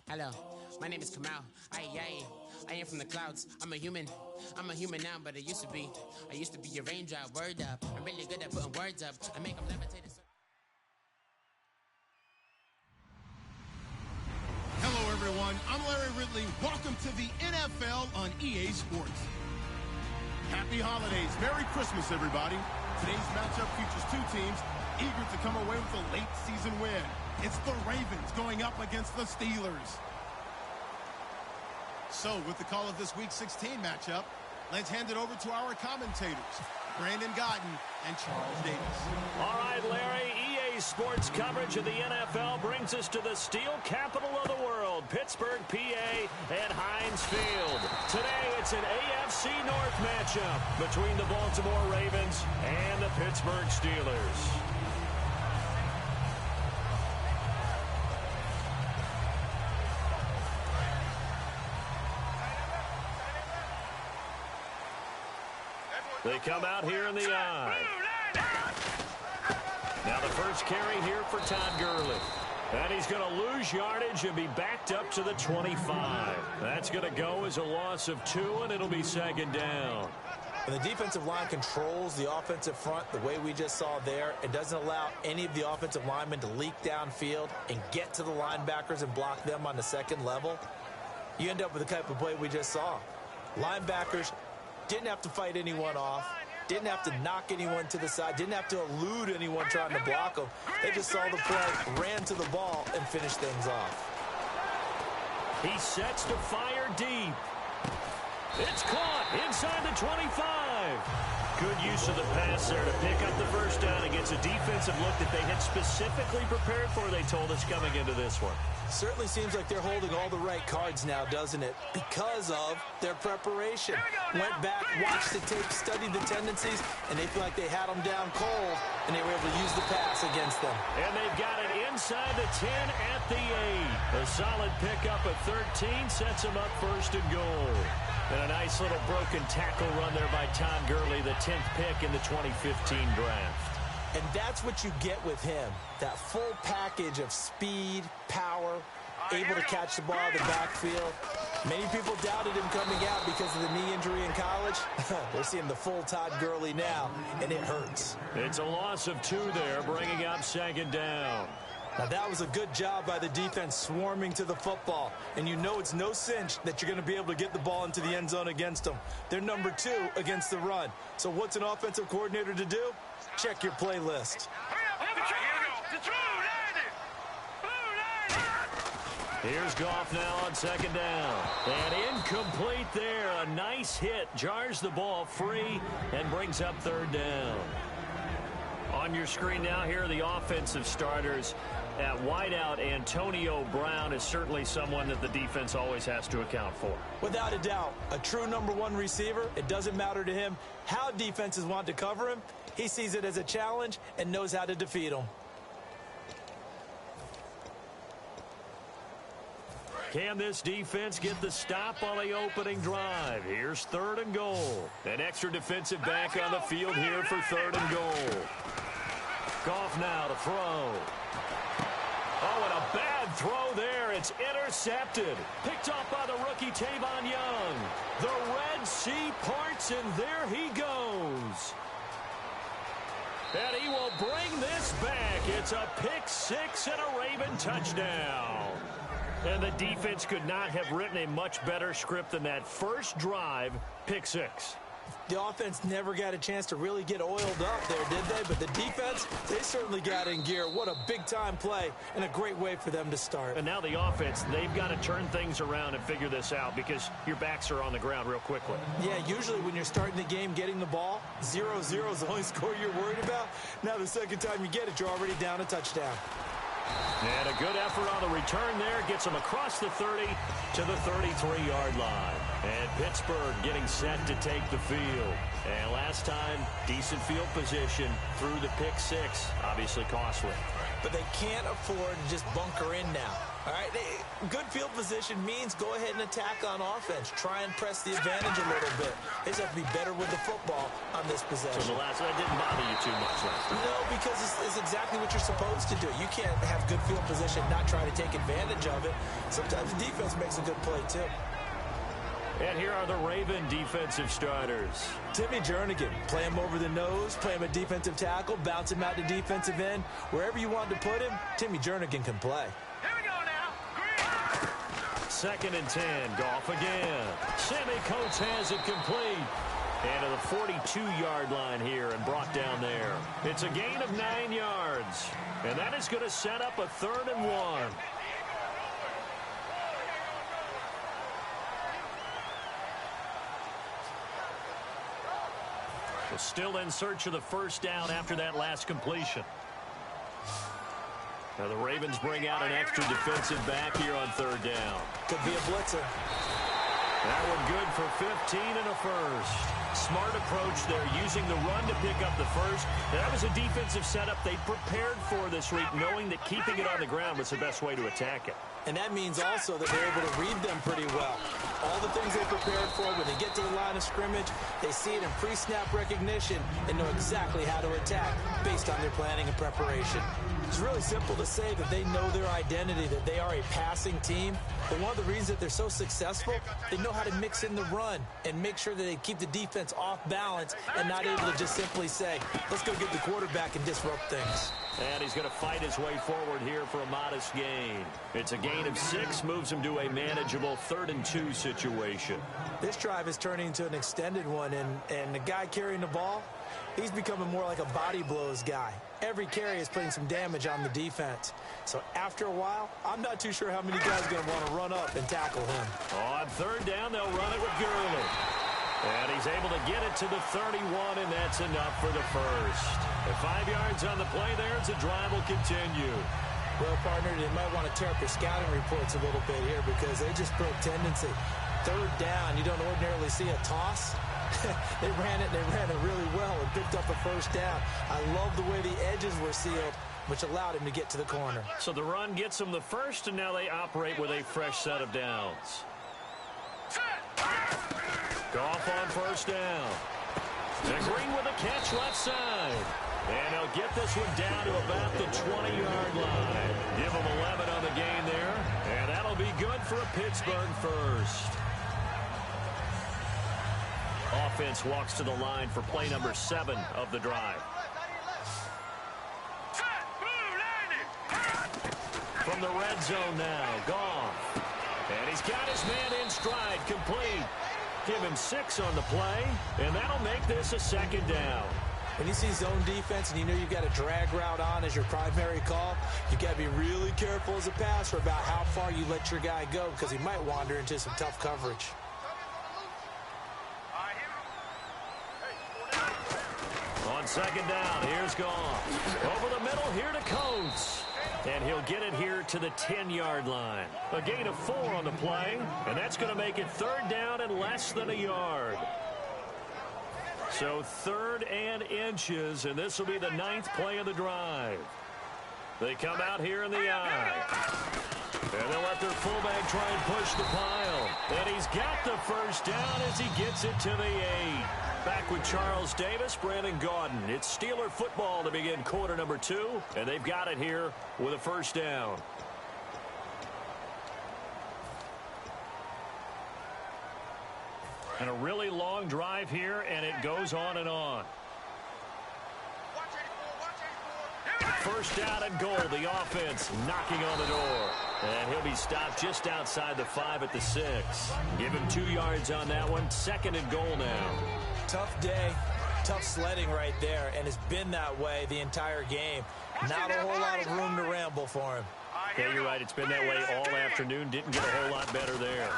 Hello, my name is Kamal. I am from the clouds. I'm a human now, but I used to be a raindrop. Word up, I'm really good at putting words up. I make them levitate. Hello, everyone. I'm Larry Ridley. Welcome to the NFL on EA Sports. Happy holidays. Merry Christmas, everybody. Today's matchup features two teams eager to come away with a late season win. It's the Ravens going up against the Steelers. So, with the call of this Week 16 matchup, let's hand it over to our commentators, Brandon Gotton and Charles Davis. All right, Larry, EA Sports coverage of the NFL brings us to the steel capital of the world, Pittsburgh, PA, and Heinz Field. Today, it's an AFC North matchup between the Baltimore Ravens and the Pittsburgh Steelers. They come out here in the eye. Now the first carry here for Todd Gurley. And he's going to lose yardage and be backed up to the 25. That's going to go as a loss of 2, and it'll be second down. And the defensive line controls the offensive front the way we just saw there. It doesn't allow any of the offensive linemen to leak downfield and get to the linebackers and block them on the second level. You end up with the type of play we just saw. Linebackers didn't have to fight anyone off, didn't have to knock anyone to the side, didn't have to elude anyone trying to block them. They just saw the play, ran to the ball, and finished things off. He sets to fire deep. It's caught inside the 25. Good use of the pass there to pick up the first down against a defensive look that they had specifically prepared for, they told us, coming into this one. Certainly seems like they're holding all the right cards now, doesn't it? Because of their preparation. Went back, watched the tape, studied the tendencies, and they feel like they had them down cold, and they were able to use the pass against them. And they've got it inside the 10 at the 8. A solid pickup at 13 sets them up first and goal. And a nice little broken tackle run there by Todd Gurley, the 10th pick in the 2015 draft. And that's what you get with him, that full package of speed, power, able to catch the ball in the backfield. Many people doubted him coming out because of the knee injury in college. They're seeing the full Todd Gurley now, and it hurts. It's a loss of 2 there, bringing up second down. Now, that was a good job by the defense swarming to the football. And you know it's no cinch that you're going to be able to get the ball into the end zone against them. They're number 2 against the run. So what's an offensive coordinator to do? Check your playlist. Here's Goff now on second down. And incomplete there. A nice hit. Jars the ball free and brings up third down. On your screen now, here are the offensive starters. At wideout, Antonio Brown is certainly someone that the defense always has to account for. Without a doubt, a true number 1 receiver. It doesn't matter to him how defenses want to cover him. He sees it as a challenge and knows how to defeat them. Can this defense get the stop on the opening drive? Here's third and goal. An extra defensive back on the field here for third and goal. Goff now to throw. Oh, and a bad throw there. It's intercepted. Picked off by the rookie Tavon Young. The Red Sea parts, and there he goes. And he will bring this back. It's a pick 6 and a Raven touchdown. And the defense could not have written a much better script than that first drive, pick 6. The offense never got a chance to really get oiled up there, did they? But the defense, they certainly got in gear. What a big-time play and a great way for them to start. And now the offense, they've got to turn things around and figure this out because your backs are on the ground real quickly. Yeah, usually when you're starting the game getting the ball, 0-0 is the only score you're worried about. Now the second time you get it, you're already down a touchdown. And a good effort on the return there. Gets them across the 30 to the 33-yard line. And Pittsburgh getting set to take the field. And last time, decent field position through the pick 6. Obviously costly. but they can't afford to just bunker in now. All right, good field position means go ahead and attack on offense. Try and press the advantage a little bit. They just have to be better with the football on this possession. So the last one didn't bother you too much last time? No, because it's exactly what you're supposed to do. You can't have good field position, not try to take advantage of it. Sometimes the defense makes a good play, too. And here are the Raven defensive starters. Timmy Jernigan, play him over the nose, play him a defensive tackle, bounce him out to defensive end. Wherever you want to put him, Timmy Jernigan can play. Here we go now. Green. 2nd and 10. Goff again. Sammy Coates has it complete. And to the 42-yard line here and brought down there. It's a gain of 9 yards. And that is going to set up a 3rd and 1. Still in search of the first down after that last completion. Now the Ravens bring out an extra defensive back here on 3rd down. Could be a blitzer. That one good for 15 and a first. Smart approach there, using the run to pick up the first. That was a defensive setup they prepared for this week, knowing that keeping it on the ground was the best way to attack it. And that means also that they're able to read them pretty well. All the things they prepared for, when they get to the line of scrimmage, they see it in pre-snap recognition and know exactly how to attack based on their planning and preparation. It's really simple to say that they know their identity, that they are a passing team. But one of the reasons that they're so successful, they know how to mix in the run and make sure that they keep the defense off balance and not able to just simply say, let's go get the quarterback and disrupt things. And he's going to fight his way forward here for a modest gain. It's a gain of 6, moves him to a manageable 3rd and 2 situation. This drive is turning into an extended one, and the guy carrying the ball, he's becoming more like a body blows guy. Every carry is putting some damage on the defense. So after a while, I'm not too sure how many guys are going to want to run up and tackle him. On 3rd down, they'll run it with Gurley. And he's able to get it to the 31, and that's enough for the first. At 5 yards on the play there, as the drive will continue. Well, partner, they might want to tear up their scouting reports a little bit here because they just broke tendency. 3rd down, you don't ordinarily see a toss. They ran it really well and picked up a first down. I love the way the edges were sealed, which allowed him to get to the corner. So the run gets them the first, and now they operate with a fresh set of downs. Goff on 1st down. And Green with a catch left side. And he'll get this one down to about the 20-yard line. Give him 11 on the gain there. And that'll be good for a Pittsburgh first. Offense walks to the line for play number 7 of the drive. From the red zone now, Goff. And he's got his man in stride, complete. Give him 6 on the play, and that'll make this a 2nd down. When you see zone defense and you know you've got a drag route on as your primary call, you've got to be really careful as a passer about how far you let your guy go because he might wander into some tough coverage. On 2nd down, here's Goff. Over the middle, here to Coates. And he'll get it here to the 10-yard line. A gain of 4 on the play, and that's going to make it 3rd down and less than a yard. So 3rd and inches, and this will be the 9th play of the drive. They come out here in the eye. And they'll let their fullback try and push the pile. And he's got the first down as he gets it to the 8. Back with Charles Davis, Brandon Gaudin. It's Steeler football to begin quarter number 2, and they've got it here with a first down. And a really long drive here, and it goes on and on. First down and goal, the offense knocking on the door. And he'll be stopped just outside the 5 at the 6. Give him 2 yards on that one. 2nd and goal now. Tough day, tough sledding right there, and it's been that way the entire game. Not a whole lot of room to ramble for him. Yeah, you're right. It's been that way all afternoon. Didn't get a whole lot better there.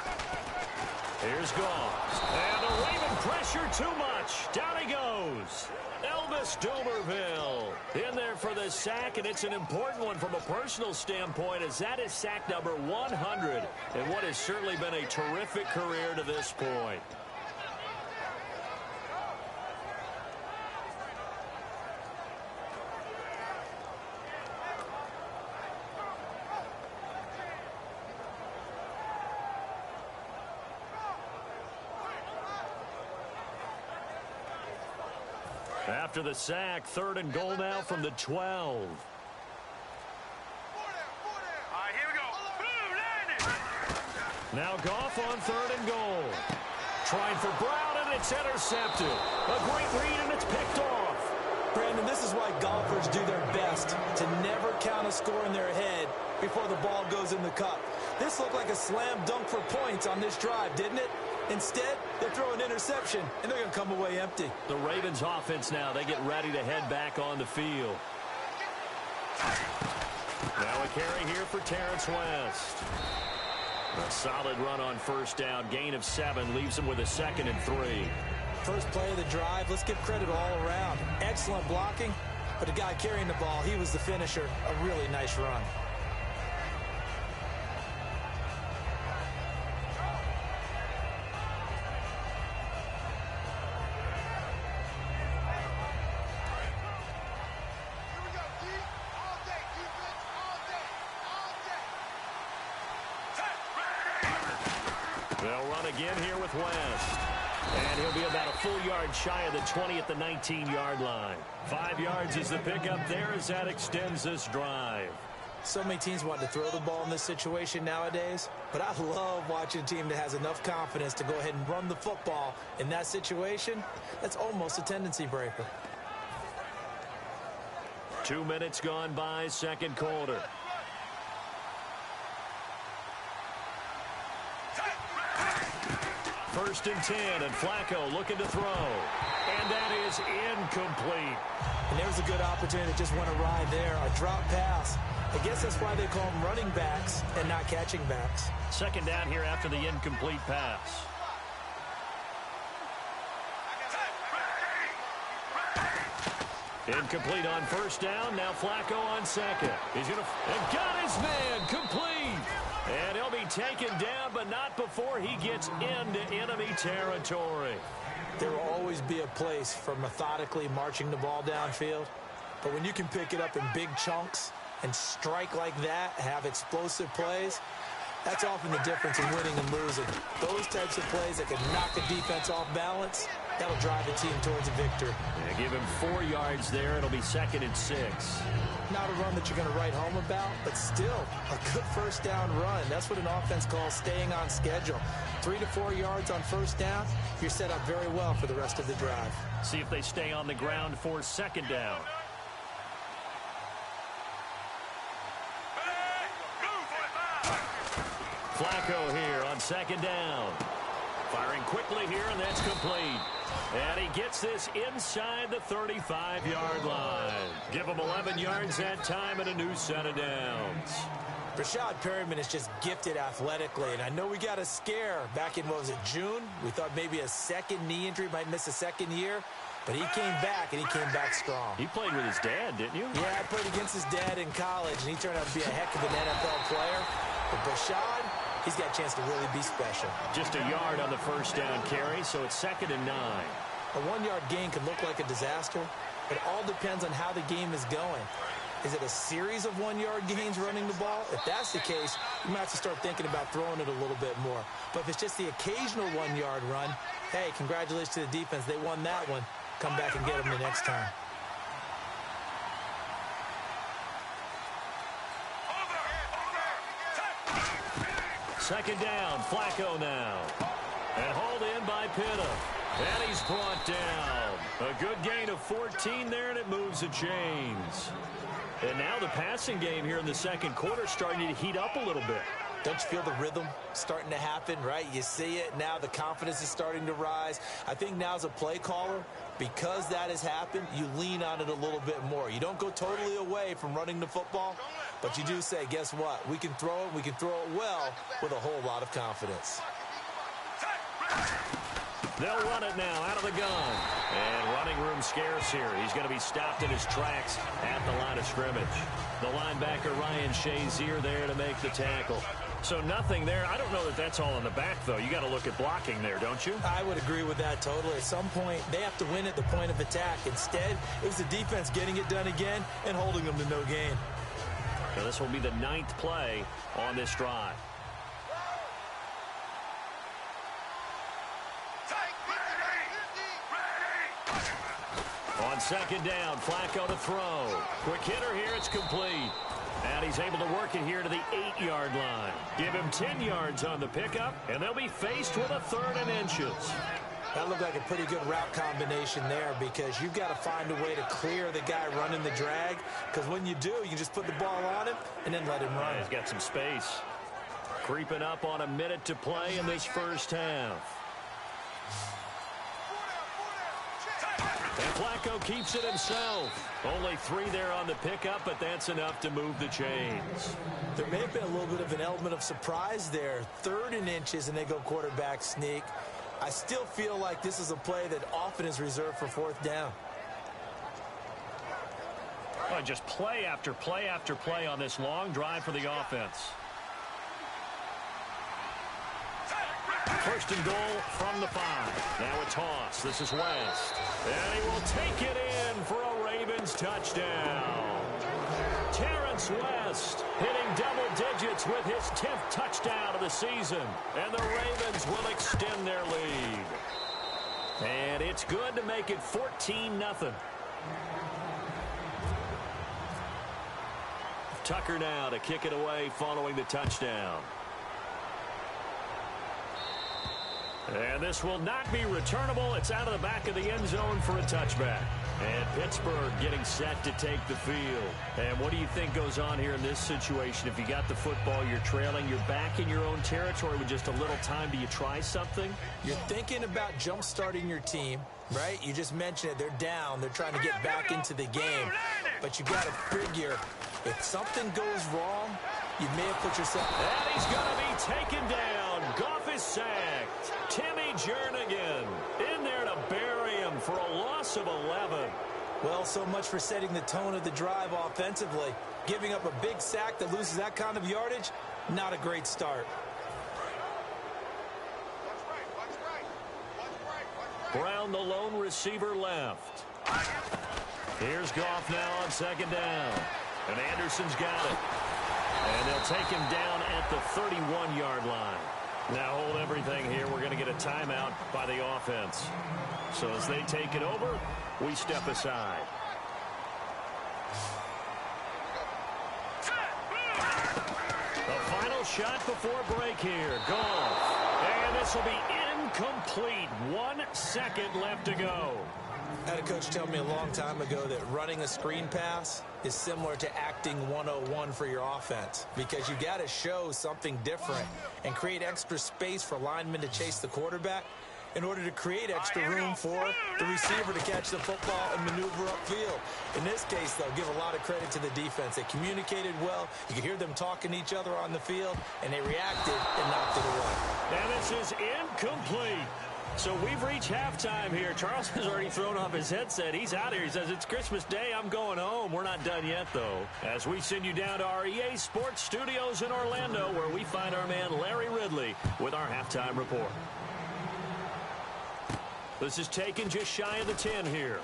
Here's Goff. And the Raven pressure too much. Down he goes. Elvis Dumerville in there for the sack, and it's an important one from a personal standpoint as that is sack number 100 in what has certainly been a terrific career to this point. After the sack, 3rd and goal now from the 12. All right, here we go. Boom, landed. Now Goff on 3rd and goal. Trying for Brown, and it's intercepted. A great read, and it's picked off. Brandon, this is why golfers do their best to never count a score in their head before the ball goes in the cup. This looked like a slam dunk for points on this drive, didn't it? Instead, they throw an interception, and they're going to come away empty. The Ravens offense now, they get ready to head back on the field. Now a carry here for Terrence West. A solid run on 1st down. Gain of 7 leaves him with a 2nd and 3. First play of the drive, let's give credit all around. Excellent blocking, but the guy carrying the ball, he was the finisher. A really nice run. They'll run again here with West. And he'll be about a full yard shy of the 20 at the 19-yard line. 5 yards is the pickup there as that extends this drive. So many teams want to throw the ball in this situation nowadays, but I love watching a team that has enough confidence to go ahead and run the football in that situation. That's almost a tendency breaker. 2 minutes gone by, 2nd quarter. First and 10, and Flacco looking to throw. And that is incomplete. And there's a good opportunity to just want to ride there. A drop pass. I guess that's why they call them running backs and not catching backs. 2nd down here after the incomplete pass. Incomplete on 1st down. Now Flacco on 2nd. He's going to... And got his man complete. And he'll be taken down, but not before he gets into enemy territory. There will always be a place for methodically marching the ball downfield. But when you can pick it up in big chunks and strike like that, have explosive plays, that's often the difference in winning and losing. Those types of plays that can knock a defense off balance, that'll drive the team towards a victory. Yeah, give him 4 yards there. It'll be 2nd and 6. Not a run that you're going to write home about, but still a good 1st down run. That's what an offense calls staying on schedule. 3 to 4 yards on 1st down, you're set up very well for the rest of the drive. See if they stay on the ground for 2nd down. Flacco here on 2nd down. Firing quickly here, and that's complete. And he gets this inside the 35-yard line. Give him 11 yards that time and a new set of downs. Rashad Perryman is just gifted athletically, and I know we got a scare back in, what was it, June? We thought maybe a 2nd knee injury, might miss a 2nd year, but he came back, and he came back strong. He played with his dad, didn't you? Yeah, I played against his dad in college, and he turned out to be a heck of an NFL player. But Rashad, he's got a chance to really be special. Just a yard on the 1st down carry, so it's 2nd and 9. A 1-yard gain can look like a disaster. It all depends on how the game is going. Is it a series of 1-yard gains running the ball? If that's the case, you might have to start thinking about throwing it a little bit more. But if it's just the occasional 1-yard run, hey, congratulations to the defense. They won that one. Come back and get them the next time. Second down, Flacco now. And hauled in by Pitta. And he's brought down. A good gain of 14 there, and it moves the chains. And now the passing game here in the 2nd quarter starting to heat up a little bit. Don't you feel the rhythm starting to happen, right? You see it now. The confidence is starting to rise. I think now as a play caller, because that has happened, you lean on it a little bit more. You don't go totally away from running the football, but you do say, guess what? We can throw it. We can throw it well with a whole lot of confidence. They'll run it now out of the gun. And running room scarce here. He's going to be stopped in his tracks at the line of scrimmage. The linebacker, Ryan Shazier, there to make the tackle. So nothing there. I don't know that that's all in the back, though. You got to look at blocking there, don't you? I would agree with that totally. At some point, they have to win at the point of attack. Instead, it was the defense getting it done again and holding them to no gain. Now this will be the 9th play on this drive. On On second down, Flacco to throw. Quick hitter here, it's complete. And he's able to work it here to the 8-yard line. Give him 10 yards on the pickup, and they'll be faced with a 3rd and inches. That looked like a pretty good route combination there because you've got to find a way to clear the guy running the drag, because when you do, you just put the ball on him and then let him run. He's got some space. Creeping up on a minute to play in this first half. And Flacco keeps it himself. Only 3 there on the pickup, but that's enough to move the chains. There may have been a little bit of an element of surprise there. 3rd and inches, and they go quarterback sneak. I still feel like this is a play that often is reserved for 4th down. Well, just play after play after play on this long drive for the offense. 1st and goal from the 5. Now a toss. This is West. And he will take it in for a Ravens touchdown. Terrence West hitting double digits with his 10th touchdown of the season. And the Ravens will extend their lead. And it's good to make it 14-0. Tucker now to kick it away following the touchdown. And this will not be returnable. It's out of the back of the end zone for a touchback. And Pittsburgh getting set to take the field. And what do you think goes on here in this situation? If you got the football, you're trailing, you're back in your own territory with just a little time. Do you try something? You're thinking about jump-starting your team, right? You just mentioned it. They're down. They're trying to get back into the game. But you got to figure, if something goes wrong, you may have put yourself... And he's going to be taken down. Goff is sacked. Timmy Jernigan in there to bury him for a loss of 11. Well, so much for setting the tone of the drive offensively. Giving up a big sack that loses that kind of yardage, not a great start. Brown, the lone receiver, left. Here's Goff now on second down. And Anderson's got it. And they'll take him down at the 31-yard line. Now hold everything here. We're going to get a timeout by the offense. So as they take it over, we step aside. The final shot before break here. Goff. And this will be incomplete. 1 second left to go. I had a coach tell me a long time ago that running a screen pass is similar to acting 101 for your offense, because you got to show something different and create extra space for linemen to chase the quarterback in order to create extra room for the receiver to catch the football and maneuver upfield. In this case, though, give a lot of credit to the defense. They communicated well. You could hear them talking to each other on the field, and they reacted and knocked it away. And this is incomplete. So we've reached halftime here. Charles has already thrown off his headset. He's out here. He says, it's Christmas Day. I'm going home. We're not done yet, though. As we send you down to our EA Sports Studios in Orlando, where we find our man Larry Ridley with our halftime report. This is taken just shy of the 10 here.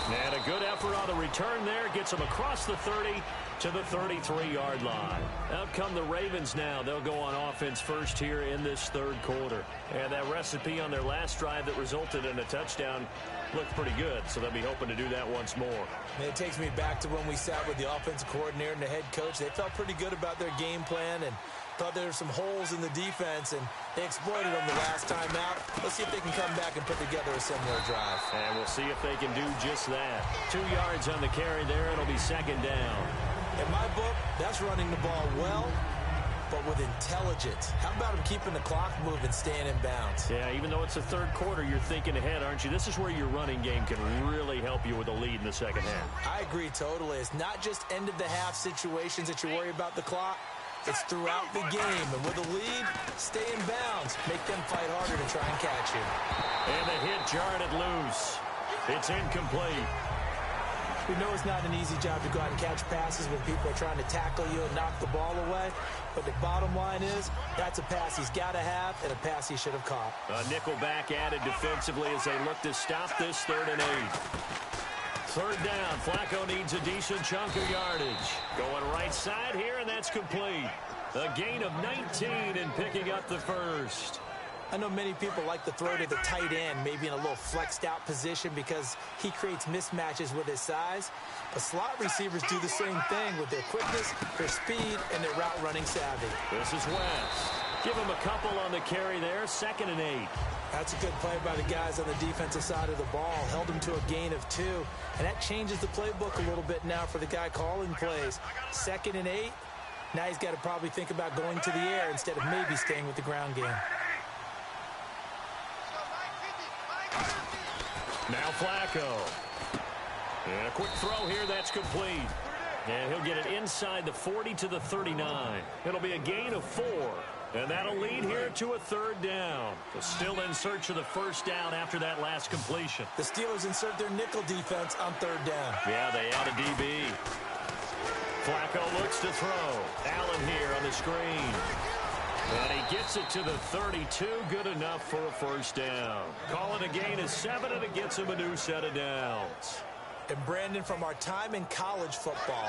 And a good effort on the return there. Gets him across the 30 to the 33-yard line. Out come the Ravens now. They'll go on offense first here in this third quarter. And that recipe on their last drive that resulted in a touchdown looked pretty good, so they'll be hoping to do that once more. And it takes me back to when we sat with the offensive coordinator and the head coach. They felt pretty good about their game plan and thought there were some holes in the defense, and they exploited them the last time out. Let's see if they can come back and put together a similar drive. And we'll see if they can do just that. 2 yards on the carry there. It'll be second down. In my book, that's running the ball well, but with intelligence. How about him keeping the clock moving, staying in bounds? Yeah, even though it's the third quarter, you're thinking ahead, aren't you? This is where your running game can really help you with a lead in the second half. I agree totally. It's not just end-of-the-half situations that you worry about the clock. It's throughout the game. And with a lead, stay in bounds. Make them fight harder to try and catch you. And the hit jarred it loose. It's incomplete. We know it's not an easy job to go out and catch passes when people are trying to tackle you and knock the ball away. But the bottom line is, that's a pass he's got to have and a pass he should have caught. A nickel back added defensively as they look to stop this 3rd and 8. Third down. Flacco needs a decent chunk of yardage. Going right side here, and that's complete. A gain of 19 and picking up the first. I know many people like to throw to the tight end, maybe in a little flexed out position because he creates mismatches with his size. But slot receivers do the same thing with their quickness, their speed, and their route running savvy. This is West. Give him a couple on the carry there, 2nd and 8. That's a good play by the guys on the defensive side of the ball. Held him to a gain of 2. And that changes the playbook a little bit now for the guy calling plays. 2nd and 8. Now he's got to probably think about going to the air instead of maybe staying with the ground game. Now Flacco. And a quick throw here, that's complete. And he'll get it inside the 40 to the 39. It'll be a gain of 4. And that'll lead here to a 3rd down. But still in search of the 1st down after that last completion. The Steelers insert their nickel defense on 3rd down. Yeah, they add a DB. Flacco looks to throw. Allen here on the screen. And he gets it to the 32. Good enough for a 1st down. Call it a gain of 7, and it gets him a new set of downs. And Brandon, from our time in college football,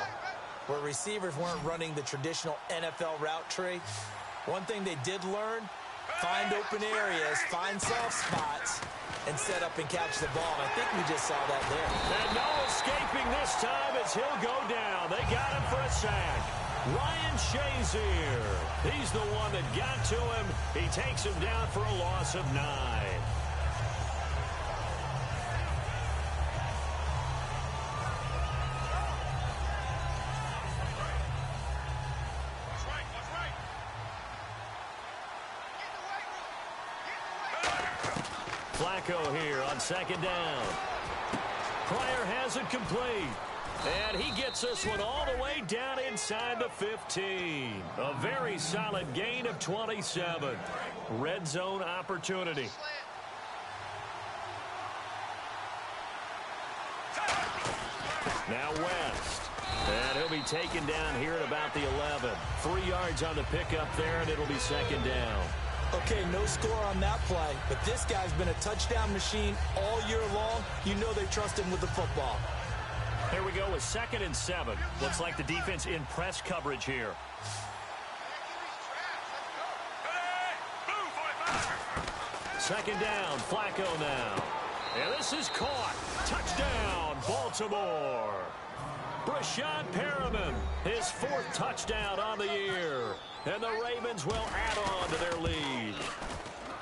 where receivers weren't running the traditional NFL route tree, one thing they did learn, find open areas, find soft spots, and set up and catch the ball. And I think we just saw that there. And no escaping this time as he'll go down. They got him for a sack. Ryan Shazier. He's the one that got to him. He takes him down for a loss of 9. Flacco here on 2nd down. Pryor has it complete. And he gets this one all the way down inside the 15. A very solid gain of 27. Red zone opportunity. Now West. And he'll be taken down here at about the 11. 3 yards on the pickup there, and it'll be 2nd down. Okay, no score on that play, but this guy's been a touchdown machine all year long. You know they trust him with the football. Here we go with 2nd and 7. Looks like the defense in press coverage here. 2nd down, Flacco now. And this is caught. Touchdown, Baltimore. Brashad Perriman, his 4th touchdown on the year. And the Ravens will add on to their lead.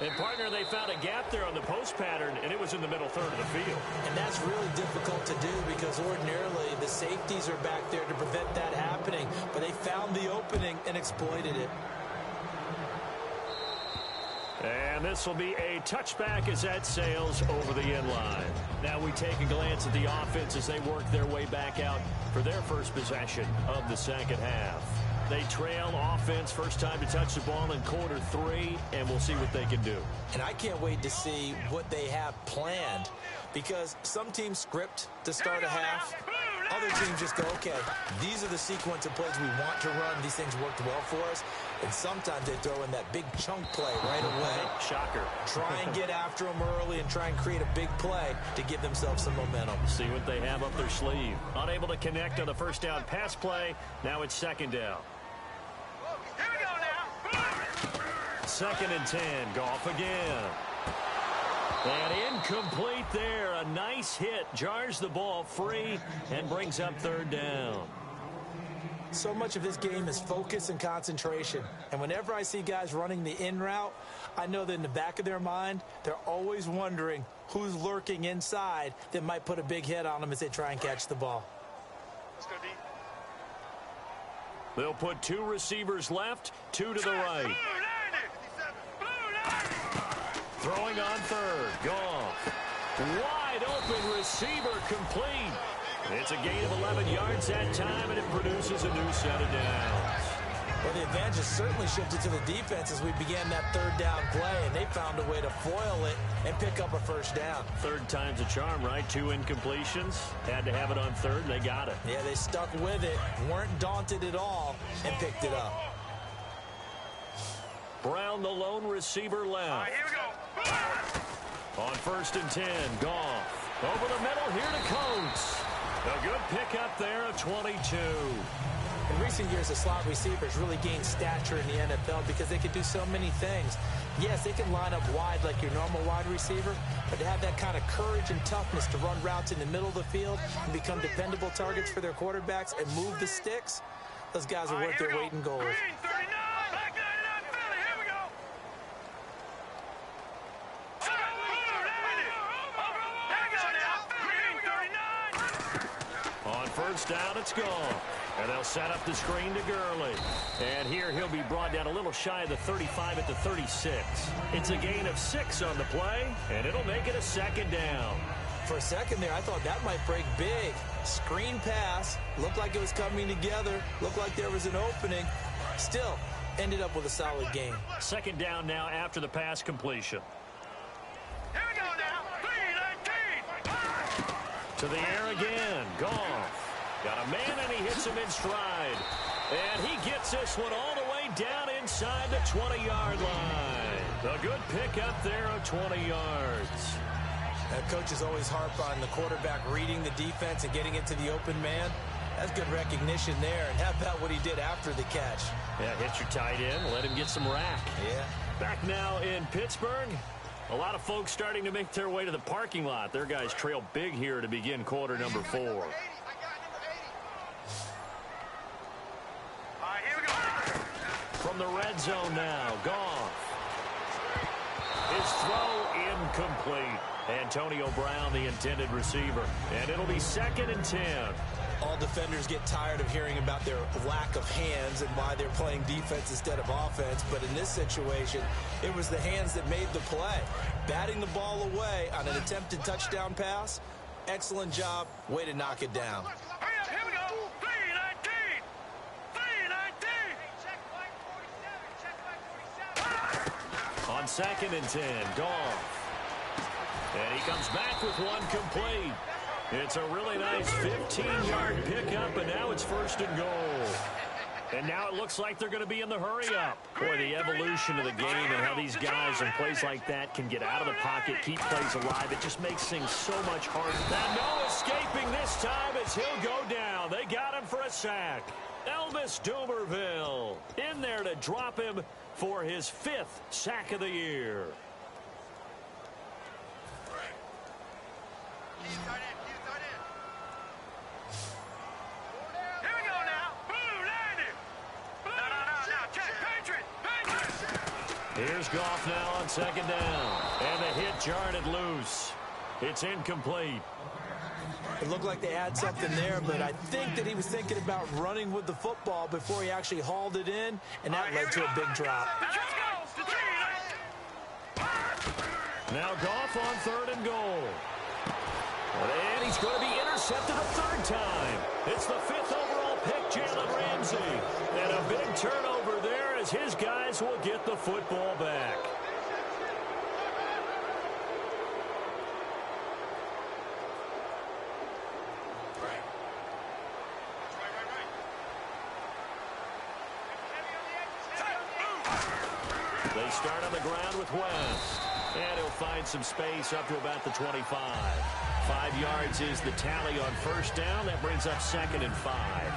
And, partner, they found a gap there on the post pattern, and it was in the middle 3rd of the field. And that's really difficult to do because ordinarily the safeties are back there to prevent that happening. But they found the opening and exploited it. And this will be a touchback as that sails over the end line. Now we take a glance at the offense as they work their way back out for their first possession of the 2nd half. They trail offense, first time to touch the ball in quarter 3, and we'll see what they can do. And I can't wait to see what they have planned because some teams script to start a half. Other teams just go, okay, these are the sequence of plays we want to run. These things worked well for us. And sometimes they throw in that big chunk play right away. Shocker. Try and get after them early and try and create a big play to give themselves some momentum. See what they have up their sleeve. Unable to connect on the 1st down pass play. Now it's 2nd down. Here we go now. 2nd and 10. Goff again. And incomplete there. A nice hit. Jars the ball free and brings up 3rd down. So much of this game is focus and concentration. And whenever I see guys running the in route, I know that in the back of their mind, they're always wondering who's lurking inside that might put a big hit on them as they try and catch the ball. They'll put 2 receivers left, 2 to the right. Throwing on 3rd. Goff. Wide open receiver complete. It's a gain of 11 yards that time, and it produces a new set of downs. Well, the advantage has certainly shifted to the defense as we began that 3rd down play, and they found a way to foil it and pick up a 1st down. 3rd time's a charm, right? 2 incompletions. Had to have it on 3rd, and they got it. Yeah, they stuck with it, weren't daunted at all, and picked it up. Brown, the lone receiver left. Here we go. On 1st and 10, Goff. Over the middle here to Coates. A good pickup there of 22. In recent years, the slot receivers really gained stature in the NFL because they can do so many things. Yes, they can line up wide like your normal wide receiver, but to have that kind of courage and toughness to run routes in the middle of the field and become dependable targets for their quarterbacks and move the sticks, those guys are worth their weight in gold. Green, 39, back 99, Philly, here we go. On first down, it's gone. And they'll set up the screen to Gurley. And here he'll be brought down a little shy of the 35 at the 36. It's a gain of 6 on the play, and it'll make it a second down. For a second there, I thought that might break big. Screen pass, looked like it was coming together, looked like there was an opening. Still, ended up with a solid gain. Second down now after the pass completion. Here we go now, 3-19. To the air again, Goff. Got a man, and he hits him in stride. And he gets this one all the way down inside the 20-yard line. A good pickup there of 20 yards. Coaches always harp on the quarterback reading the defense and getting into the open man. That's good recognition there. And how about what he did after the catch? Yeah, hit your tight end, let him get some rack. Yeah. Back now in Pittsburgh. A lot of folks starting to make their way to the parking lot. Their guys trail big here to begin quarter number 4. From the red zone now, Goff. His throw incomplete. Antonio Brown, the intended receiver. And it'll be 2nd and 10. All defenders get tired of hearing about their lack of hands and why they're playing defense instead of offense. But in this situation, it was the hands that made the play. Batting the ball away on an attempted touchdown pass. Excellent job. Way to knock it down. Here we go, 3-19. 3-19. On 2nd and 10, Goff. And he comes back with one complete. It's a really nice 15-yard pickup, and now it's 1st and goal. And now it looks like they're going to be in the hurry-up. Boy, the evolution of the game and how these guys in plays like that can get out of the pocket, keep plays alive, it just makes things so much harder. And no escaping this time as he'll go down. They got him for a sack. Elvis Dumerville in there to drop him for his 5th sack of the year. Here's Goff now on 2nd down. And the hit jarred it loose. It's incomplete. It looked like they had something there, but I think that he was thinking about running with the football before he actually hauled it in, and that led to a big drop. Now Goff on 3rd and goal. And he's going to be intercepted a 3rd time. It's the 5th overall pick, Jalen Ramsey. And a big turnover there as his guys will get the football back. They start on the ground with West. And he'll find some space up to about the 25. 5 yards is the tally on 1st down. That brings up 2nd and 5.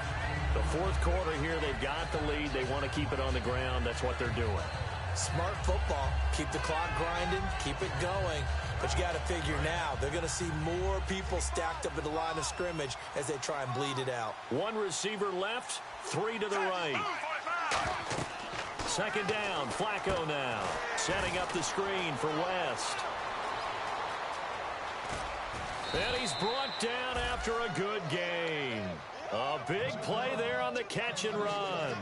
The 4th quarter here, they've got the lead. They want to keep it on the ground. That's what they're doing. Smart football. Keep the clock grinding. Keep it going. But you got to figure now, they're going to see more people stacked up at the line of scrimmage as they try and bleed it out. 1 receiver left, 3 to the right. 2nd down, Flacco now. Setting up the screen for West. And he's brought down after a good gain. A big play there on the catch and run.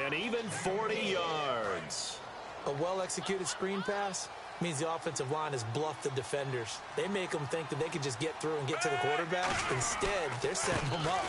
And even 40 yards. A well-executed screen pass means the offensive line has bluffed the defenders. They make them think that they can just get through and get to the quarterback. Instead, they're setting them up.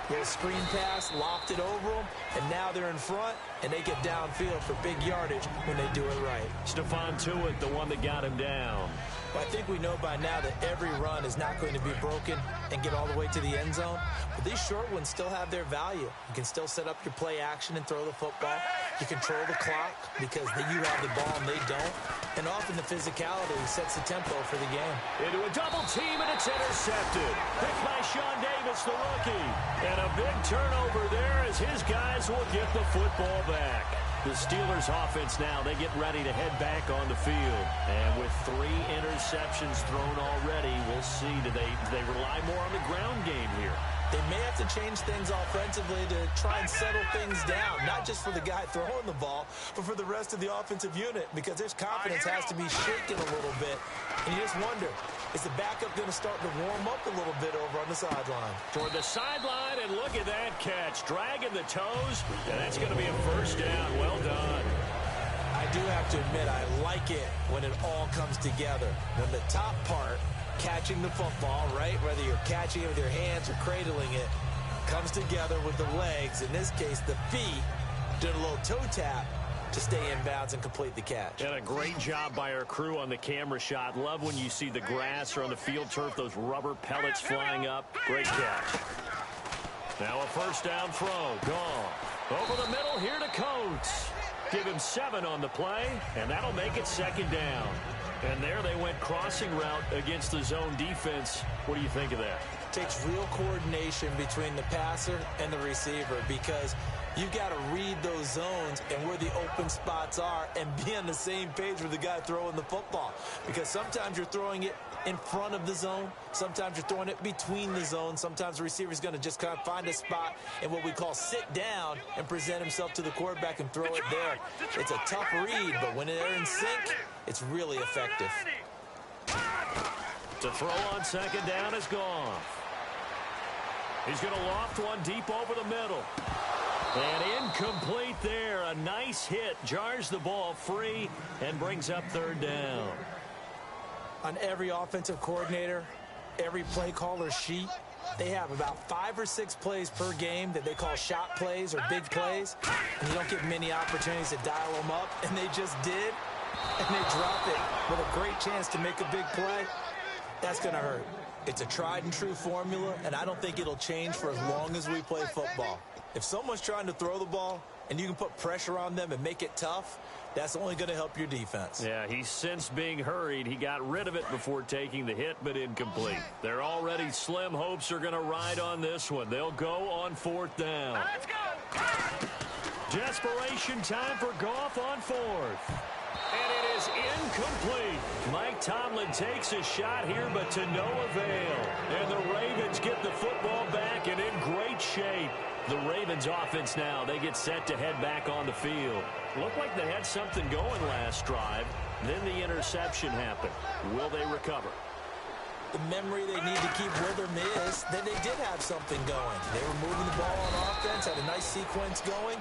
Little screen pass, lofted over them, and now they're in front, and they get downfield for big yardage when they do it right. Stephon Tuitt, the one that got him down. I think we know by now that every run is not going to be broken and get all the way to the end zone. But these short ones still have their value. You can still set up your play action and throw the football. You control the clock because you have the ball and they don't. And often the physicality sets the tempo for the game. Into a double team, and it's intercepted. Picked by Sean Davis, the rookie. And a big turnover there as his guys will get the football back. The Steelers offense now, they get ready to head back on the field. And with 3 interceptions thrown already, we'll see, do they rely more on the ground game here? They may have to change things offensively to try and settle things down, not just for the guy throwing the ball, but for the rest of the offensive unit, because their confidence has to be shaken a little bit. And you just wonder, is the backup going to start to warm up a little bit over on the sideline? Toward the sideline, and look at that catch. Dragging the toes, and that's going to be a first down. Well done. I do have to admit, I like it when it all comes together. When the top part, catching the football, right, whether you're catching it with your hands or cradling it, comes together with the legs, in this case the feet, doing a little toe tap to stay in bounds and complete the catch. And a great job by our crew on the camera shot. Love when you see the grass or on the field turf, those rubber pellets flying up. Great catch. Now a first down throw. Gone. Over the middle here to Coates. Give him 7 on the play, and that'll make it second down. And there they went crossing route against the zone defense. What do you think of that? Takes real coordination between the passer and the receiver, because you've got to read those zones and where the open spots are and be on the same page with the guy throwing the football. Because sometimes you're throwing it in front of the zone. Sometimes you're throwing it between the zones. Sometimes the receiver's going to just kind of find a spot and what we call sit down and present himself to the quarterback and throw it there. It's a tough read, but when they're in sync, it's really effective. To throw on second down is gone. He's going to loft one deep over the middle. And incomplete there. A nice hit. Jars the ball free and brings up third down. On every offensive coordinator, every play caller sheet, they have about 5 or 6 plays per game that they call shot plays or big plays. And you don't get many opportunities to dial them up. And they just did. And they drop it with a great chance to make a big play. That's going to hurt. It's a tried and true formula, and I don't think it'll change for as long as we play football. If someone's trying to throw the ball and you can put pressure on them and make it tough, that's only going to help your defense. Yeah, he's since being hurried. He got rid of it before taking the hit, but incomplete. They're already slim hopes are going to ride on this one. They'll go on fourth down. Let's go! Desperation time for Goff on fourth. And it is incomplete. Mike Tomlin takes a shot here, but to no avail. And the Ravens get the football back and in great shape. The Ravens offense now, they get set to head back on the field. Looked like they had something going last drive. Then the interception happened. Will they recover? The memory they need to keep with them is that they did have something going. They were moving the ball on offense, had a nice sequence going.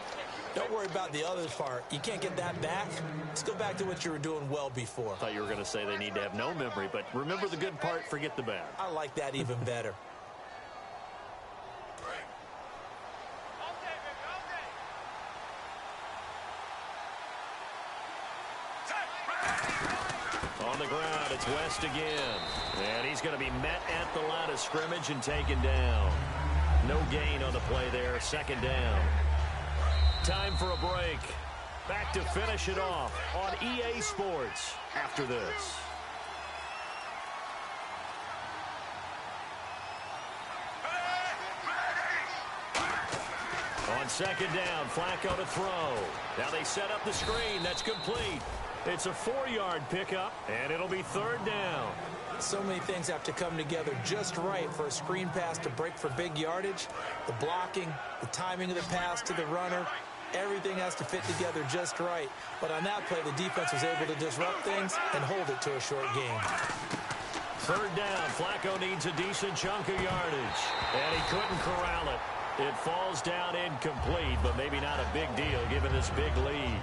Don't worry about the other part. You can't get that back. Let's go back to what you were doing well before. I thought you were going to say they need to have no memory, but remember the good part, forget the bad. I like that even better. On the ground, it's West again. And he's going to be met at the line of scrimmage and taken down. No gain on the play there, second down. Time for a break. Back to finish it off on EA Sports after this. On second down, Flacco to throw. Now they set up the screen. That's complete. It's a 4-yard pickup, and it'll be third down. So many things have to come together just right for a screen pass to break for big yardage. The blocking, the timing of the pass to the runner, everything has to fit together just right. But on that play, the defense was able to disrupt things and hold it to a short game. Third down, Flacco needs a decent chunk of yardage, and he couldn't corral it. It falls down incomplete, but maybe not a big deal given this big lead.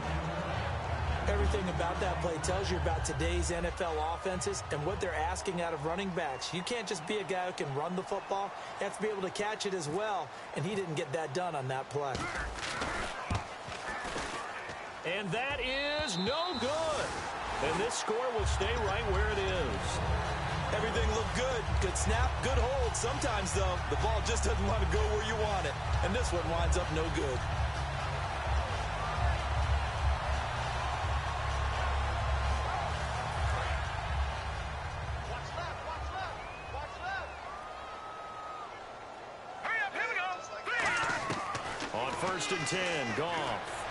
Everything about that play tells you about today's NFL offenses and what they're asking out of running backs. You can't just be a guy who can run the football. You have to be able to catch it as well, and he didn't get that done on that play. And that is no good. And this score will stay right where it is. Good snap, good hold. Sometimes, though, the ball just doesn't want to go where you want it. And this one winds up no good. Hurry up, here we go. On 1st and 10, Goff.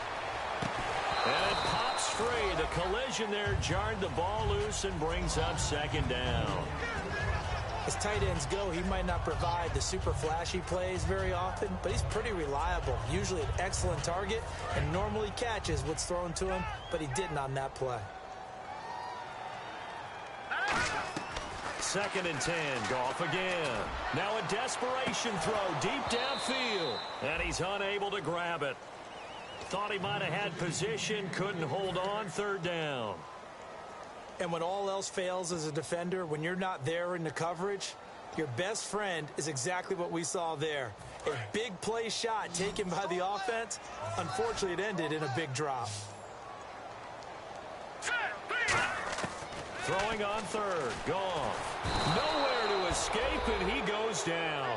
And it pops free. The collision there jarred the ball loose and brings up 2nd down. As tight ends go, he might not provide the super flashy plays very often, but he's pretty reliable. Usually an excellent target and normally catches what's thrown to him, but he didn't on that play. 2nd and 10, Goff again. Now a desperation throw deep downfield, and he's unable to grab it. Thought he might have had position, couldn't hold on, 3rd down. And when all else fails as a defender, when you're not there in the coverage, your best friend is exactly what we saw there. A big play shot taken by the offense. Unfortunately, it ended in a big drop. Throwing on 3rd, Goff. Nowhere to escape, and he goes down.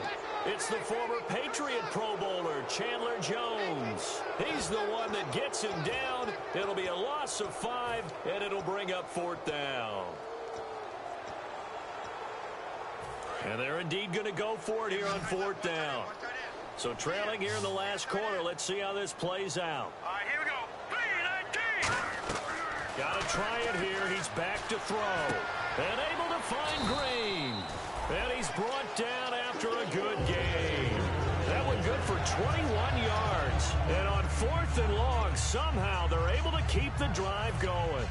It's the former Patriot Pro Bowler, Chandler Jones. He's the one that gets him down. It'll be a loss of 5, and it'll bring up 4th down. And they're indeed going to go for it here on 4th down. So trailing here in the last quarter, let's see how this plays out. All right, here we go. 3-19. Got to try it here. He's back to throw. And able to find Green. And he's brought down after a good game. That one good for 21 yards. And on 4th and long, somehow they're able to keep the drive going.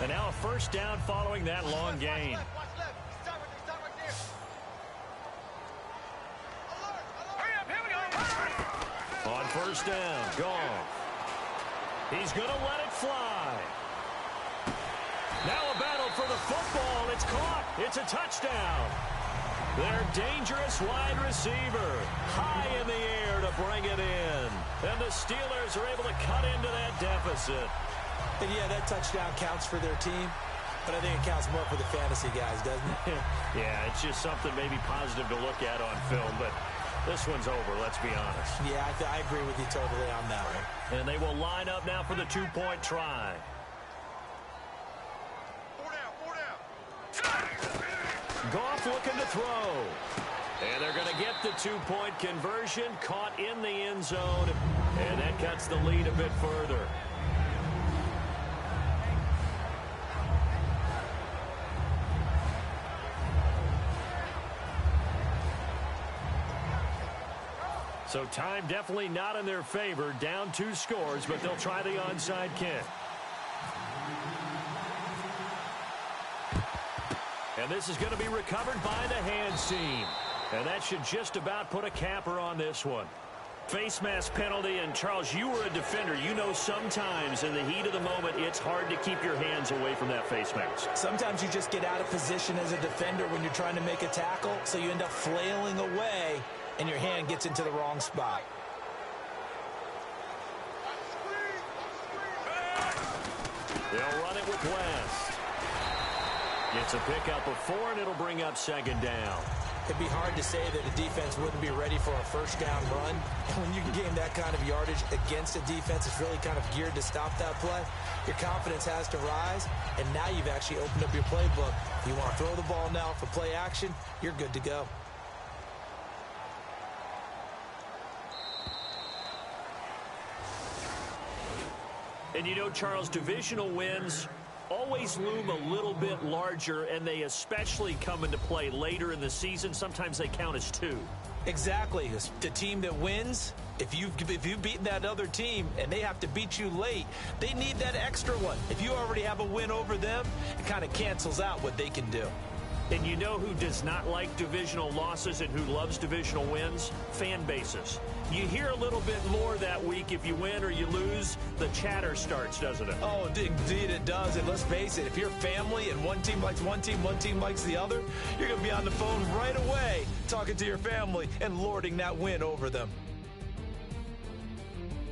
And now a 1st down following that long gain. Hurry up, here we go. On 1st down, Goff. He's going to let it fly. Now a battle for the football. It's caught. It's a touchdown. Their dangerous wide receiver high in the air to bring it in. And the Steelers are able to cut into that deficit. And yeah, that touchdown counts for their team, but I think it counts more for the fantasy guys, doesn't it? Yeah, it's just something maybe positive to look at on film, but this one's over, let's be honest. Yeah, I agree with you totally on that one. And they will line up now for the 2-point try. 4 down. Goff looking to throw. And they're going to get the 2-point conversion, caught in the end zone, and that cuts the lead a bit further. So time definitely not in their favor. Down 2 scores, but they'll try the onside kick. And this is going to be recovered by the hands team. And that should just about put a capper on this one. Face mask penalty, and Charles, you were a defender. You know sometimes in the heat of the moment, it's hard to keep your hands away from that face mask. Sometimes you just get out of position as a defender when you're trying to make a tackle, so you end up flailing away, and your hand gets into the wrong spot. They'll run it with West. Gets a pickup of 4, and it'll bring up 2nd down. It'd be hard to say that a defense wouldn't be ready for a 1st down run. When you can gain that kind of yardage against a defense that's really kind of geared to stop that play, your confidence has to rise, and now you've actually opened up your playbook. If you want to throw the ball now for play action, you're good to go. And you know, Charles, divisional wins always loom a little bit larger, and they especially come into play later in the season. Sometimes they count as 2. Exactly. The team that wins, if you've beaten that other team and they have to beat you late, they need that extra one. If you already have a win over them, it kind of cancels out what they can do. And you know who does not like divisional losses and who loves divisional wins? Fan bases. You hear a little bit more that week if you win or you lose. The chatter starts, doesn't it? Oh, indeed it does. And let's face it, if you're family and one team likes one team likes the other, you're going to be on the phone right away talking to your family and lording that win over them.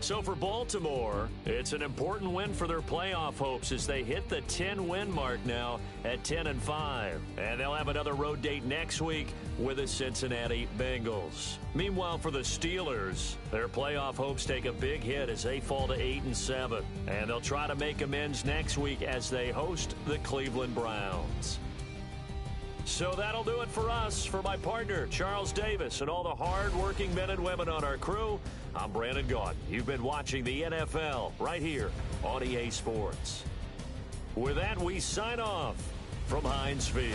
So for Baltimore, it's an important win for their playoff hopes as they hit the 10-win mark now at 10-5. And they'll have another road date next week with the Cincinnati Bengals. Meanwhile, for the Steelers, their playoff hopes take a big hit as they fall to 8-7. And they'll try to make amends next week as they host the Cleveland Browns. So that'll do it for us. For my partner, Charles Davis, and all the hard-working men and women on our crew, I'm Brandon Gaudin. You've been watching the NFL right here on EA Sports. With that, we sign off from Heinz Field.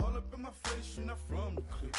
All up in my face, you're not from the clique.